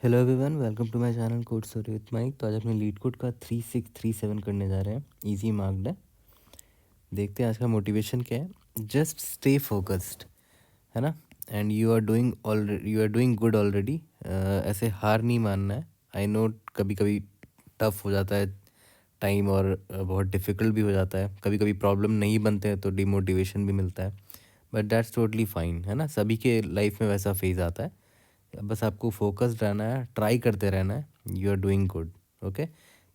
Hello everyone, welcome to my channel code story with Mike. तो आज अपने leet code का 3637 करने जा रहे हैं। इजी मार्क्ड है। देखते हैं आज का मोटिवेशन क्या है। जस्ट स्टे फोकस्ड, है ना। And you are doing good already. ऐसे हार नहीं मानना है। आई नो कभी कभी टफ हो जाता है टाइम, और बहुत डिफ़िकल्ट भी हो जाता है। कभी कभी प्रॉब्लम नहीं बनते हैं तो डिमोटिवेशन भी मिलता है, बट दैट्स टोटली फाइन, है ना। सभी के लाइफ में वैसा फेज़ आता है। बस आपको फोकस्ड रहना है, ट्राई करते रहना है। You are doing good. Okay.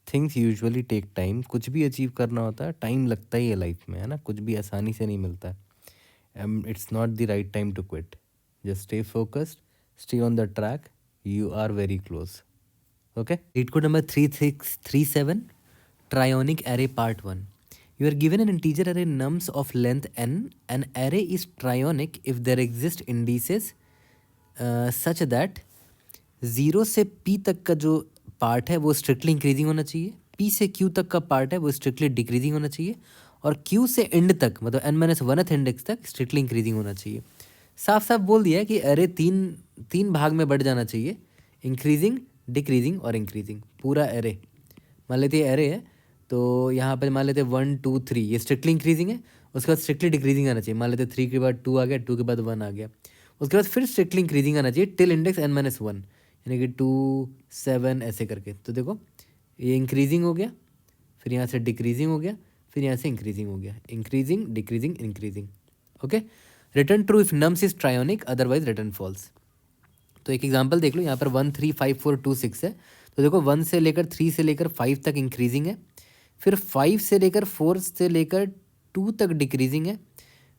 Things usually take time. कुछ भी अचीव करना होता है, टाइम लगता ही है लाइफ में, है ना। कुछ भी आसानी से नहीं मिलता है। It's not the right time to quit. Just stay focused, stay on the track. You are very close. Okay. LeetCode number 3637, trionic array part 1. You are given an integer array nums of length n. An array is trionic if there exist indices such that zero से P तक का जो part है वो strictly increasing होना चाहिए, P से Q तक का पार्ट है वो स्ट्रिक्टली डिक्रीजिंग होना चाहिए, और क्यू से एंड तक मतलब एन माइनस वनथ इंडेक्स तक स्ट्रिक्टली इंक्रीजिंग होना चाहिए। साफ साफ बोल दिया है कि अरे तीन तीन भाग में बढ़ जाना चाहिए, इंक्रीजिंग, डिक्रीजिंग और इंक्रीजिंग। पूरा एरे मान लेते हैं एरे है, तो यहाँ पर मान लेते हैं 1 2 3, ये स्ट्रिक्टली इंक्रीजिंग है। उसके बाद स्ट्रिक्टली डिक्रीजिंग आना चाहिए। मान लेते हैं 3 के बाद 2 आ गया, 2 के बाद 1 आ गया। उसके बाद फिर स्ट्रिक्टली इंक्रीजिंग आना चाहिए till index n minus one, यानी कि 2 7 ऐसे करके। तो देखो ये इंक्रीजिंग हो गया, फिर यहाँ से डिक्रीजिंग हो गया, फिर यहाँ से इंक्रीजिंग हो गया। Increasing, decreasing, increasing. Okay. Return true if nums is trionic, otherwise return false. तो एक एग्जांपल देख लो, यहाँ पर 1 3 5 4 2 6 है। तो देखो 1 से लेकर 3 से लेकर 5 तक इंक्रीजिंग है, फिर 5 से लेकर 4 से लेकर 2 तक डिक्रीजिंग है,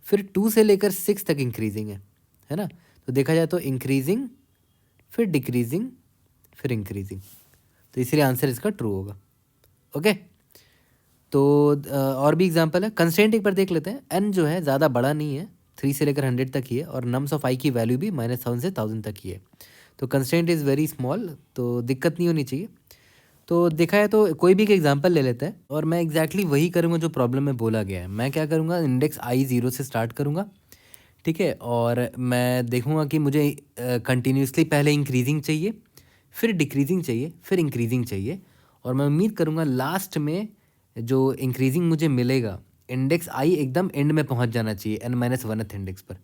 फिर 2 से लेकर 6 तक इंक्रीजिंग है ना। तो देखा जाए तो इंक्रीजिंग, फिर डिक्रीजिंग, फिर इंक्रीजिंग। तो इसलिए आंसर इसका ट्रू होगा। ओके। तो और भी एग्जांपल है। कंस्ट्रेंट एक बार देख लेते हैं। एन जो है ज़्यादा बड़ा नहीं है, 3 से लेकर 100 तक ही है, और नम्स ऑफ आई की वैल्यू भी -1000 से 1000 तक ही है। तो कंस्ट्रेंट इज़ वेरी स्मॉल, तो दिक्कत नहीं होनी चाहिए। तो देखा है तो कोई भी एक एग्जांपल ले लेते हैं, और मैं एग्जैक्टली वही करूँगा जो प्रॉब्लम में बोला गया है। मैं क्या करूँगा, इंडेक्स आई 0 से स्टार्ट करूँगा, ठीक है। और मैं देखूँगा कि मुझे कंटिन्यूसली पहले इंक्रीजिंग चाहिए, फिर डिक्रीजिंग चाहिए, फिर इंक्रीजिंग चाहिए, और मैं उम्मीद करूँगा लास्ट में जो इंक्रीजिंग मुझे मिलेगा, इंडेक्स आई एकदम एंड में पहुँच जाना चाहिए n माइनस वनथ इंडेक्स पर,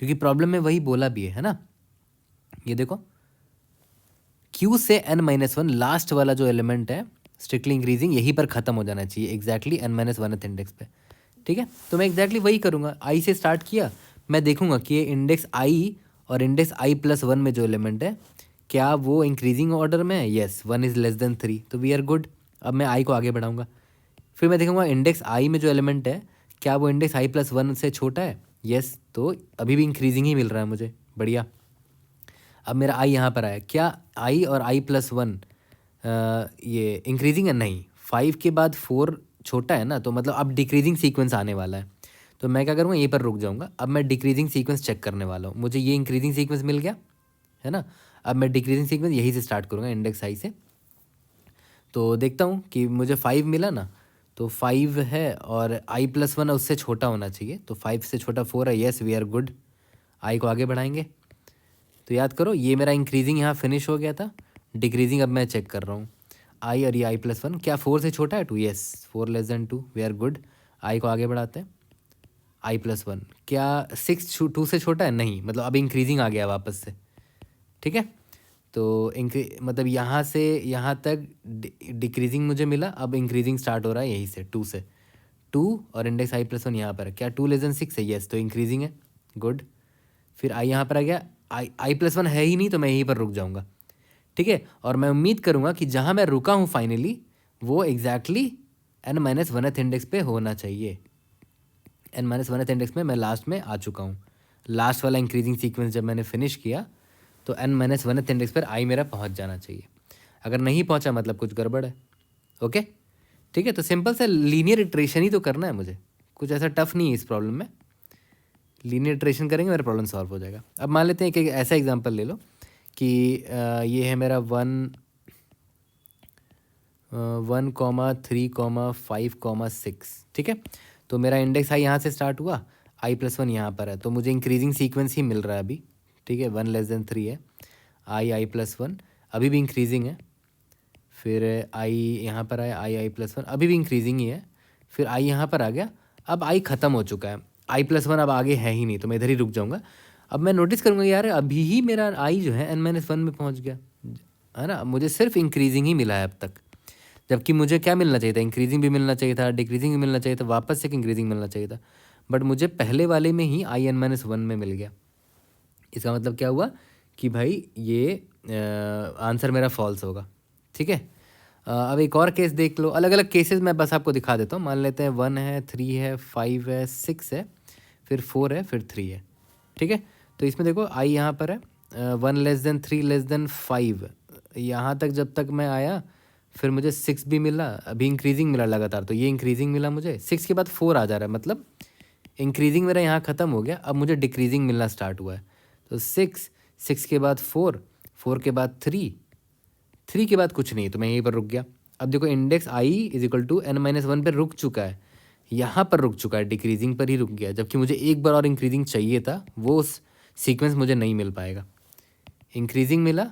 क्योंकि प्रॉब्लम में वही बोला भी है ना। ये देखो Q से n माइनस वन लास्ट वाला जो एलिमेंट है स्ट्रिक्टली इंक्रीजिंग, यहीं पर ख़त्म हो जाना चाहिए एग्जैक्टली n माइनस वनथ इंडेक्स पे, ठीक है। तो मैं एग्जैक्टली वही करूँगा। आई से स्टार्ट किया, मैं देखूंगा कि इंडेक्स आई और इंडेक्स आई प्लस वन में जो एलिमेंट है क्या वो इंक्रीजिंग ऑर्डर में है। येस, 1 इज़ लेस देन 3, तो वी आर गुड। अब मैं आई को आगे बढ़ाऊंगा। फिर मैं देखूंगा इंडेक्स आई में जो एलिमेंट है क्या वो इंडेक्स आई प्लस वन से छोटा है। येस, तो अभी भी इंक्रीजिंग ही मिल रहा है मुझे, बढ़िया। अब मेरा आई यहाँ पर आया, क्या आई और आई प्लस वन ये इंक्रीजिंग है? नहीं, 5 के बाद 4 छोटा है ना, तो मतलब अब डिक्रीजिंग सीक्वेंस आने वाला है। तो मैं क्या करूँगा, यहीं पर रुक जाऊँगा। अब मैं डिक्रीजिंग सीक्वेंस चेक करने वाला हूँ। मुझे ये इंक्रीजिंग सीक्वेंस मिल गया, है ना। अब मैं डिक्रीजिंग सीक्वेंस यहीं से स्टार्ट करूँगा, इंडेक्स आई से। तो देखता हूँ कि मुझे 5 मिला ना, तो 5 है और आई प्लस वन उससे छोटा होना चाहिए, तो 5 से छोटा 4 है। Yes, we are good. I को आगे बढ़ाएंगे। तो याद करो ये मेरा इंक्रीजिंग यहाँ फिनिश हो गया था, डिक्रीजिंग अब मैं चेक कर रहा हूँ। आई और ये आई प्लस वन, क्या 4 से छोटा है 2? Yes, 4 less than 2, we are good. I को आगे बढ़ाते हैं। आई प्लस वन, क्या 6 2 से छोटा है? नहीं, मतलब अब इंक्रीजिंग आ गया वापस से, ठीक है। तो मतलब यहाँ से यहाँ तक डिक्रीजिंग मुझे मिला, अब इंक्रीजिंग स्टार्ट हो रहा है यहीं से 2 से। 2 और इंडेक्स आई प्लस वन यहाँ पर है, क्या 2 लेस देन 6 है? येस, तो इंक्रीजिंग है, गुड। फिर आई यहाँ पर आ गया, आई प्लस वन है ही नहीं, तो मैं यहीं पर रुक जाऊँगा, ठीक है। और मैं उम्मीद करूँगा कि जहाँ मैं रुका हूँ फाइनली वो एग्जैक्टली n माइनस वनथ इंडेक्स पे होना चाहिए। n माइनस वनथ इंडेक्स में मैं लास्ट में आ चुका हूँ। लास्ट वाला इंक्रीजिंग सीक्वेंस जब मैंने फिनिश किया तो n माइनस वनथ इंडेक्स पर आई मेरा पहुँच जाना चाहिए। अगर नहीं पहुँचा मतलब कुछ गड़बड़ है। ओके, ठीक है। तो सिंपल सा लीनियर इटरेशन ही तो करना है मुझे, कुछ ऐसा टफ नहीं है इस प्रॉब्लम में। लीनियर इटरेशन करेंगे मेरा प्रॉब्लम सॉल्व हो जाएगा। अब मान लेते हैं कि एक ऐसा एग्जांपल ले लो कि ये है मेरा 1,3,5,6, ठीक है। तो मेरा इंडेक्स आई यहाँ से स्टार्ट हुआ, आई प्लस वन यहाँ पर है, तो मुझे इंक्रीजिंग सीक्वेंस ही मिल रहा है अभी, ठीक है। 1 लेस देन 3 है, आई आई प्लस वन। अभी भी इंक्रीजिंग है। फिर आई यहाँ पर आया, आई प्लस वन, अभी भी इंक्रीजिंग ही है। फिर आई यहाँ पर आ गया, अब आई ख़त्म हो चुका है, आई प्लस वन अब आगे है ही नहीं, तो मैं इधर ही रुक जाऊँगा। अब मैं नोटिस करूँगा यार अभी ही मेरा आई जो है n-1 में पहुँच गया, है ना। मुझे सिर्फ इंक्रीजिंग ही मिला है अब तक, जबकि मुझे क्या मिलना चाहिए था, इंक्रीजिंग भी मिलना चाहिए था, डिक्रीजिंग भी मिलना चाहिए था, वापस से इंक्रीजिंग मिलना चाहिए था। बट मुझे पहले वाले में ही आई n-1 में मिल गया। इसका मतलब क्या हुआ कि भाई ये आंसर मेरा फॉल्स होगा। ठीक है, अब एक और केस देख लो, अलग अलग केसेस मैं बस आपको दिखा देता हूँ। मान लेते हैं 1 है, 3 है, 5 है, 6 है, फिर 4 है, फिर 3 है। ठीक है, तो इसमें देखो आई यहाँ पर है, 1 लेस देन 3 लेस देन 5, यहाँ तक जब तक मैं आया फिर मुझे 6 भी मिला, अभी इंक्रीजिंग मिला लगातार, तो ये इंक्रीजिंग मिला मुझे, 6 के बाद 4 आ जा रहा है, मतलब इंक्रीजिंग मेरा यहाँ ख़त्म हो गया, अब मुझे डिक्रीजिंग मिलना स्टार्ट हुआ है। तो 6 के बाद 4 के बाद 3 के बाद कुछ नहीं, तो मैं यहीं पर रुक गया। अब देखो index i is equal to n-1 पर रुक चुका है, यहाँ पर रुक चुका है, डिक्रीजिंग पर ही रुक गया, जबकि मुझे एक बार और इंक्रीजिंग चाहिए था, वो सीक्वेंस मुझे नहीं मिल पाएगा। इंक्रीजिंग मिला,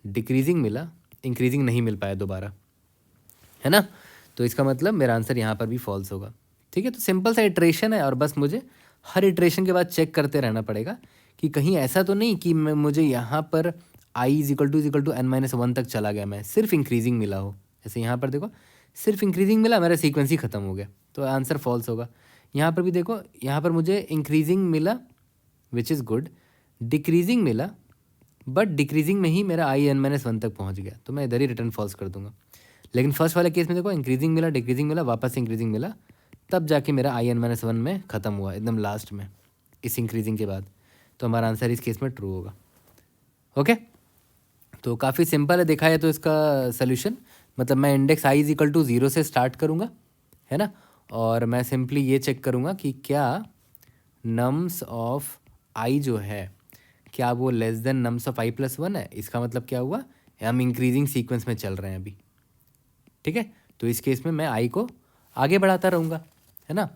डिक्रीजिंग मिला, इंक्रीजिंग नहीं मिल पाया दोबारा, है ना। तो इसका मतलब मेरा आंसर यहाँ पर भी फॉल्स होगा। ठीक है, तो सिंपल सा इटरेशन है, और बस मुझे हर इटरेशन के बाद चेक करते रहना पड़ेगा कि कहीं ऐसा तो नहीं कि मुझे यहाँ पर आई इज इक्वल टू n-1 तक चला गया, मैं सिर्फ इंक्रीजिंग मिला हो। जैसे यहाँ पर देखो सिर्फ इंक्रीजिंग मिला, मेरा सीक्वेंस ही ख़त्म हो गया, तो आंसर फॉल्स होगा। यहाँ पर भी देखो, यहाँ पर मुझे इंक्रीजिंग मिला विच इज़ गुड, डिक्रीजिंग मिला, बट डिक्रीजिंग में ही मेरा आई n-1 तक पहुँच गया, तो मैं इधर ही रिटर्न फॉल्स कर दूंगा। लेकिन फर्स्ट वाले केस में देखो इंक्रीजिंग मिला, डिक्रीजिंग मिला, वापस इंक्रीजिंग मिला, तब जाके मेरा आई n-1 में ख़त्म हुआ एकदम लास्ट में, इस इंक्रीजिंग के बाद। तो हमारा आंसर इस केस में ट्रू होगा। ओके, तो काफ़ी सिंपल है देखा है तो इसका सोल्यूशन, मतलब मैं index i is equal to 0 से स्टार्ट करूँगा, है ना, और मैं सिंपली ये चेक करूँगा कि क्या नम्स ऑफ आई जो है क्या वो less than nums of I plus one है। इसका मतलब क्या हुआ, हम इंक्रीजिंग सीक्वेंस में चल रहे हैं अभी। ठीक है, तो इस केस में मैं आई को आगे बढ़ाता रहूँगा, है ना,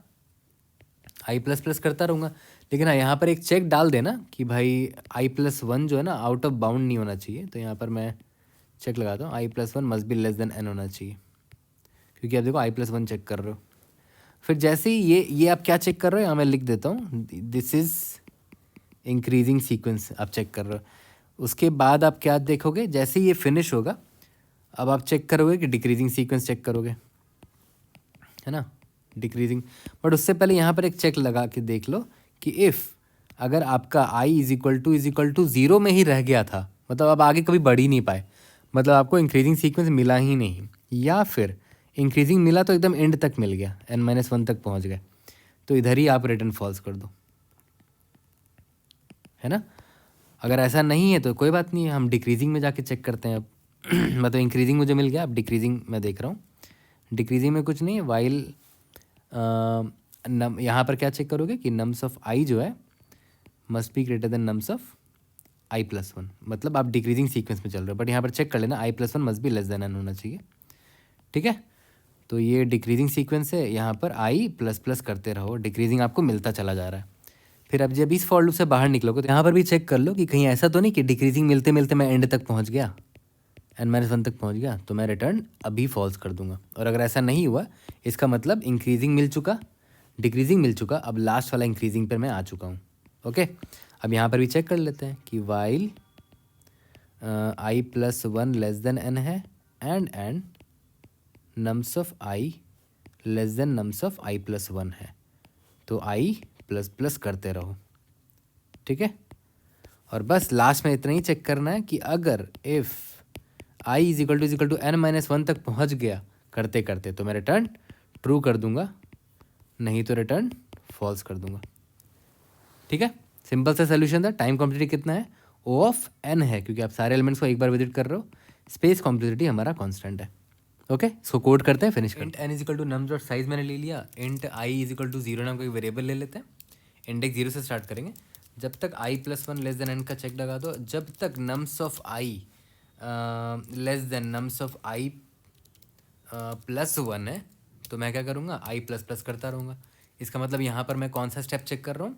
आई प्लस प्लस करता रहूँगा। लेकिन हाँ, यहाँ पर एक चेक डाल देना कि भाई आई प्लस वन जो है ना आउट ऑफ बाउंड नहीं होना चाहिए, तो यहाँ पर मैं चेक लगाता हूँ, I plus one must be less than N होना चाहिए, क्योंकि आप देखो आई प्लस वन चेक कर रहे हो। फिर जैसे ही ये आप क्या चेक कर रहे हो, यहाँ मैं लिख देता हूँ, दिस इज़ इंक्रीजिंग सीक्वेंस आप चेक कर रहे हो। उसके बाद आप क्या देखोगे, जैसे ही ये फिनिश होगा अब आप चेक करोगे कि डिक्रीजिंग सीक्वेंस चेक करोगे, है ना, डिक्रीजिंग। बट उससे पहले यहाँ पर एक चेक लगा के देख लो कि इफ़ अगर आपका आई इज इक्वल टू 0 में ही रह गया था, मतलब आप आगे कभी बढ़ ही नहीं पाए, मतलब आपको इंक्रीजिंग सीक्वेंस मिला ही नहीं, या फिर इंक्रीजिंग मिला तो एकदम एंड तक मिल गया, n-1 तक पहुँच गए, तो इधर ही आप रिटर्न फॉल्स कर दो, है ना। अगर ऐसा नहीं है तो कोई बात नहीं है, हम डिक्रीजिंग में जाके चेक करते हैं अब मतलब इंक्रीजिंग मुझे मिल गया, अब डिक्रीजिंग मैं देख रहा हूँ। डिक्रीजिंग में कुछ नहीं है, वाइल यहाँ पर क्या चेक करोगे कि नम्स ऑफ आई जो है must be greater than nums of I plus one, मतलब आप डिक्रीजिंग सीक्वेंस में चल रहे हो, बट यहाँ पर चेक कर लेना I plus one must be less than N होना चाहिए। ठीक है, तो ये डिक्रीजिंग सीक्वेंस है, यहाँ पर आई प्लस प्लस करते रहो, डिक्रीजिंग आपको मिलता चला जा रहा है। फिर अब जब इस फॉर लूप से बाहर निकलोगे तो यहाँ पर भी चेक कर लो कि कहीं ऐसा तो नहीं कि डिक्रीजिंग मिलते मिलते मैं एंड तक पहुँच गया, n-1 तक पहुँच गया, तो मैं रिटर्न अभी फॉल्स कर दूंगा। और अगर ऐसा नहीं हुआ, इसका मतलब इंक्रीजिंग मिल चुका, डिक्रीजिंग मिल चुका, अब लास्ट वाला इंक्रीजिंग पर मैं आ चुका हूँ। ओके, अब यहाँ पर भी चेक कर लेते हैं कि while I plus one less than N है and nums of I less than nums of I plus one है, तो आई प्लस प्लस करते रहो। ठीक है, और बस लास्ट में इतना ही चेक करना है कि अगर if i is equal to n-1 तक पहुंच गया करते करते, तो मैं रिटर्न ट्रू कर दूंगा, नहीं तो रिटर्न फॉल्स कर दूंगा। ठीक है, सिंपल सा सोल्यूशन था। टाइम कॉम्प्लेक्सिटी कितना है, ओ ऑफ n है, क्योंकि आप सारे एलिमेंट्स को एक बार विजिट कर रहे हो। स्पेस कॉम्प्लेक्सिटी हमारा कांस्टेंट है। ओके, इसको कोड करते हैं, फिनिश करते हैं। Int n is equal to nums dot size मैंने ले लिया, int i is equal to 0 नाम का एक वेरिएबल ले लेते हैं, इंडेक्स 0 से स्टार्ट करेंगे, जब तक I plus one less than N का चेक लगा दो, जब तक nums of I less than nums of I plus one है, तो मैं क्या करूँगा, आई प्लस प्लस करता रहूँगा। इसका मतलब यहाँ पर मैं कौन सा स्टेप चेक कर रहा हूँ,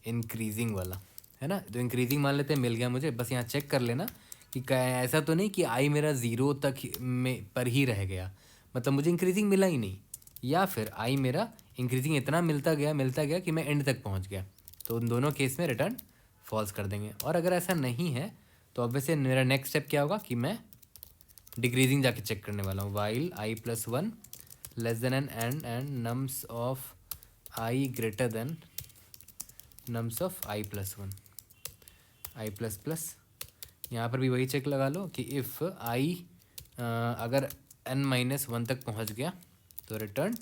इंक्रीजिंग वाला, है ना। तो इंक्रीजिंग मान लेते हैं, मिल गया मुझे, बस यहाँ चेक कर लेना ऐसा तो नहीं कि आई मेरा ज़ीरो तक में पर ही रह गया, मतलब मुझे इंक्रीजिंग मिला ही नहीं, या फिर आई मेरा इंक्रीजिंग इतना मिलता गया कि मैं एंड तक पहुंच गया, तो उन दोनों केस में रिटर्न फॉल्स कर देंगे। और अगर ऐसा नहीं है तो ऑब्वियसली मेरा नेक्स्ट स्टेप क्या होगा कि मैं डिक्रीजिंग जाके चेक करने वाला हूँ। While I plus one less than and nums of I greater than nums of I plus one, I plus plus. यहाँ पर भी वही चेक लगा लो कि इफ़ आई अगर n माइनस वन तक पहुँच गया तो रिटर्न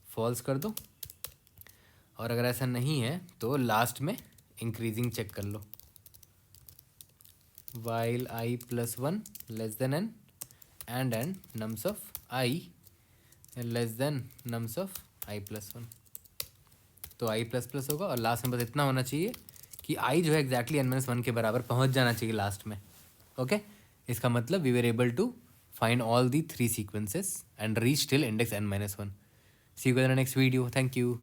फॉल्स कर दो, और अगर ऐसा नहीं है तो लास्ट में इंक्रीजिंग चेक कर लो। While I plus one less than and nums of I less than nums of I plus one, तो आई प्लस प्लस होगा, और लास्ट में बस इतना होना चाहिए कि आई जो है एग्जैक्टली n-1 के बराबर पहुंच जाना चाहिए लास्ट में। ओके, इसका मतलब we were able to find all the 3 sequences and reach till index n-1। See you in the next video, thank you.